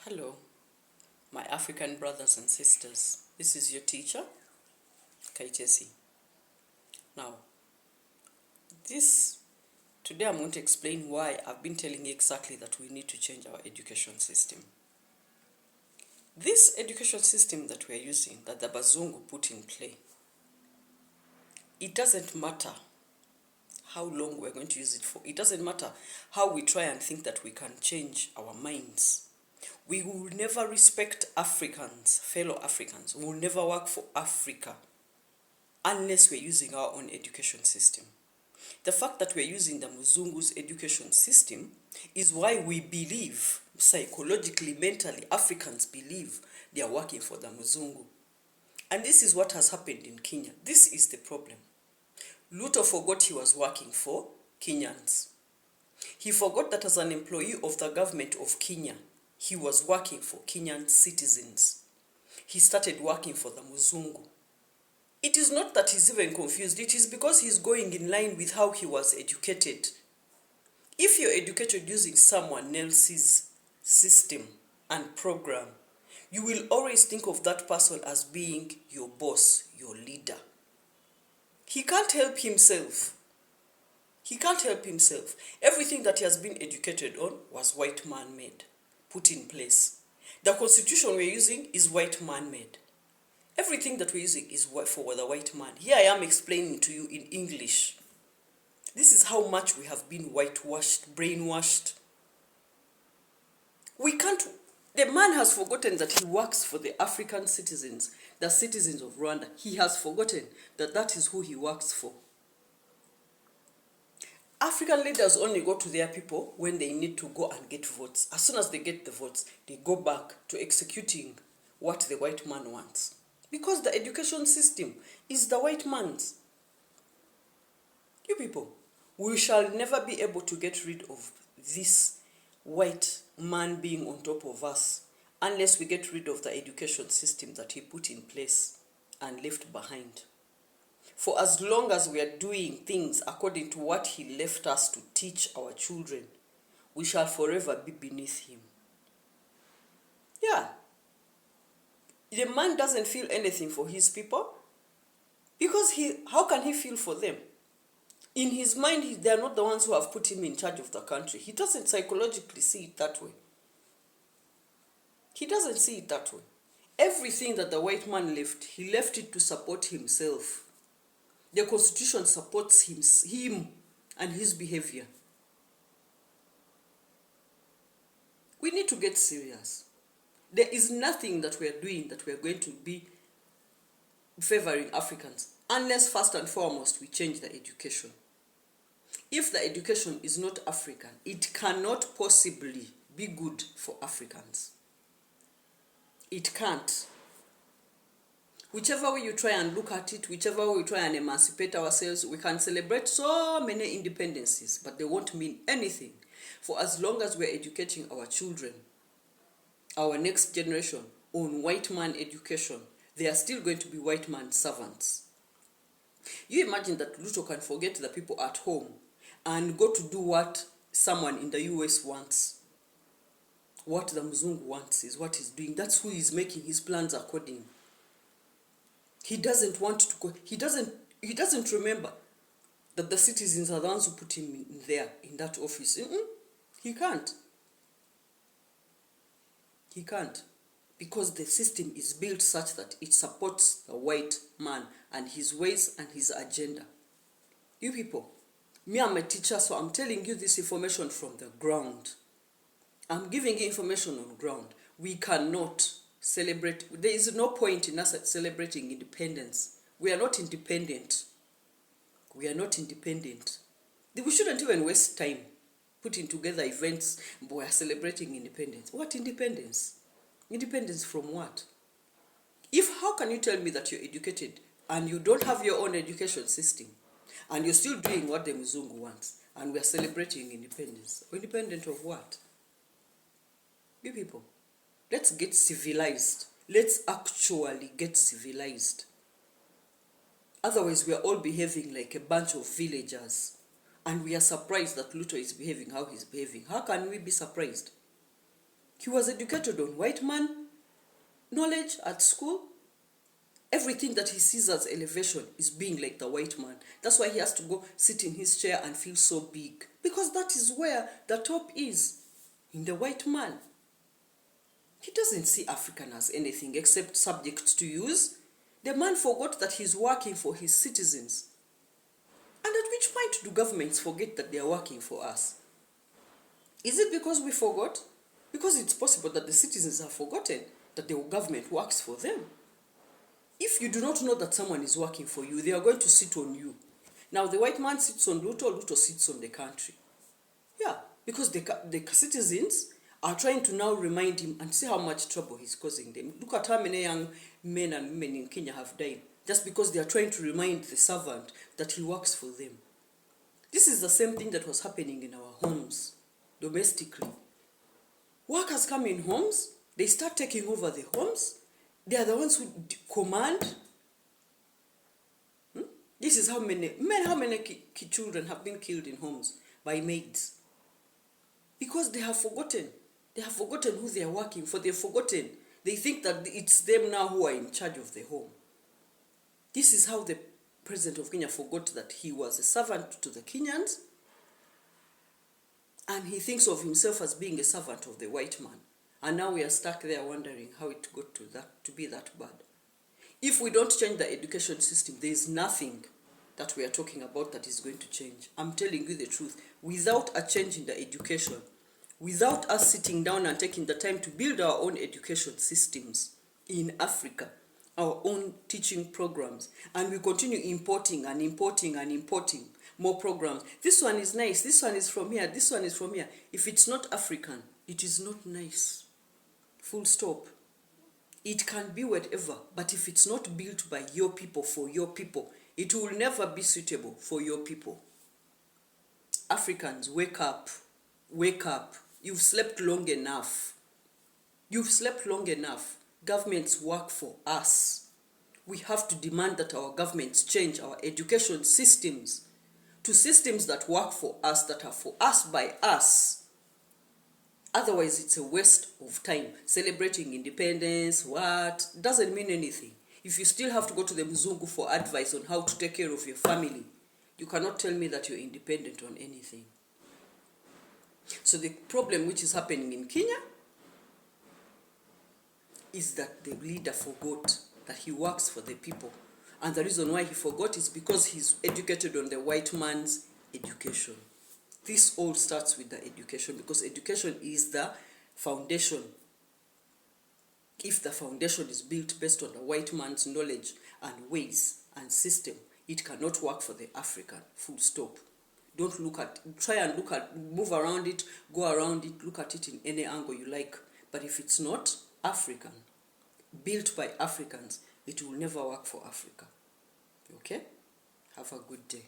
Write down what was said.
Hello, my African brothers and sisters. This is your teacher, Kaitesi. Now, today I'm going to explain why I've been telling you exactly that we need to change our education system. This education system that we're using, that the Bazungu put in play, it doesn't matter how long we're going to use it for. It doesn't matter how we try and think that we can change our minds. We will never respect Africans, fellow Africans. We will never work for Africa unless we're using our own education system. The fact that we're using the Muzungu's education system is why we believe, psychologically, mentally, Africans believe they are working for the Muzungu. And this is what has happened in Kenya. This is the problem. Luto forgot he was working for Kenyans. He forgot that as an employee of the government of Kenya, he was working for Kenyan citizens. He started working for the Muzungu. It is not that he's even confused. It is because he's going in line with how he was educated. If you're educated using someone else's system and program, you will always think of that person as being your boss, your leader. He can't help himself. He can't help himself. Everything that he has been educated on was white man made, put in place. The constitution we're using is white man made. Everything that we're using is for the white man. Here I am explaining to you in English. This is how much we have been whitewashed, brainwashed. The man has forgotten that he works for the African citizens, the citizens of Rwanda. He has forgotten that that is who he works for. African leaders only go to their people when they need to go and get votes. As soon as they get the votes, they go back to executing what the white man wants. Because the education system is the white man's. You people, we shall never be able to get rid of this white man being on top of us unless we get rid of the education system that he put in place and left behind. For as long as we are doing things according to what he left us to teach our children, we shall forever be beneath him. Yeah. The man doesn't feel anything for his people because how can he feel for them? In his mind, they are not the ones who have put him in charge of the country. He doesn't psychologically see it that way. He doesn't see it that way. Everything that the white man left, he left it to support himself. The constitution supports him and his behavior. We need to get serious. There is nothing that we are doing that we are going to be favoring Africans unless first and foremost we change the education. If the education is not African, it cannot possibly be good for Africans. It can't. Whichever way you try and look at it, whichever way we try and emancipate ourselves, we can celebrate so many independencies, but they won't mean anything. For as long as we're educating our children, our next generation, on white man education, they are still going to be white man servants. You imagine that Luto can forget the people at home and go to do what someone in the US wants. What the Muzungu wants is what he's doing. That's who he's making his plans according. He doesn't want to go. He doesn't remember that the citizens are the ones who put him in there, in that office. He can't. He can't. Because the system is built such that it supports the white man and his ways and his agenda. You people, me, I'm a teacher, so I'm telling you this information from the ground. I'm giving you information on ground. We cannot celebrate. There is no point in us celebrating independence. We are not independent. We are not independent. We shouldn't even waste time putting together events. We are celebrating independence. What independence? Independence from what? How can you tell me that you're educated and you don't have your own education system and you're still doing what the Muzungu wants and we are celebrating independence? Independent of what? You people, let's get civilized. Let's actually get civilized. Otherwise, we are all behaving like a bunch of villagers. And we are surprised that Luto is behaving how he's behaving. How can we be surprised? He was educated on white man knowledge at school. Everything that he sees as elevation is being like the white man. That's why he has to go sit in his chair and feel so big. Because that is where the top is, in the white man. He doesn't see African as anything except subject to use. The man forgot that he's working for his citizens. And at which point do governments forget that they are working for us? Is it because we forgot? Because it's possible that the citizens have forgotten that the government works for them. If you do not know that someone is working for you, they are going to sit on you. Now, the white man sits on Ruto, Ruto sits on the country. Yeah, because the citizens are trying to now remind him and see how much trouble he's causing them. Look at how many young men and women in Kenya have died just because they are trying to remind the servant that he works for them. This is the same thing that was happening in our homes, domestically. Workers come in homes, they start taking over the homes. They are the ones who command. This is how many children have been killed in homes by maids. Because they have forgotten. They have forgotten who they are working for. They've forgotten. They think that it's them now who are in charge of the home. This is how the president of Kenya forgot that he was a servant to the Kenyans. And he thinks of himself as being a servant of the white man. And now we are stuck there wondering how it got to be that bad. If we don't change the education system, there is nothing that we are talking about that is going to change. I'm telling you the truth. Without a change in the education, without us sitting down and taking the time to build our own education systems in Africa, our own teaching programs, and we continue importing and importing and importing more programs. This one is nice, this one is from here, this one is from here. If it's not African, it is not nice. Full stop. It can be whatever, but if it's not built by your people for your people, it will never be suitable for your people. Africans, wake up. Wake up. You've slept long enough. You've slept long enough. Governments work for us. We have to demand that our governments change our education systems to systems that work for us, that are for us by us. Otherwise, it's a waste of time. Celebrating independence, what? Doesn't mean anything. If you still have to go to the Mzungu for advice on how to take care of your family, you cannot tell me that you're independent on anything. So the problem which is happening in Kenya is that the leader forgot that he works for the people. And the reason why he forgot is because he's educated on the white man's education. This all starts with the education, because education is the foundation. If the foundation is built based on the white man's knowledge and ways and system, it cannot work for the African, full stop. Don't move around it, go around it, look at it in any angle you like. But if it's not African, built by Africans, it will never work for Africa. Okay? Have a good day.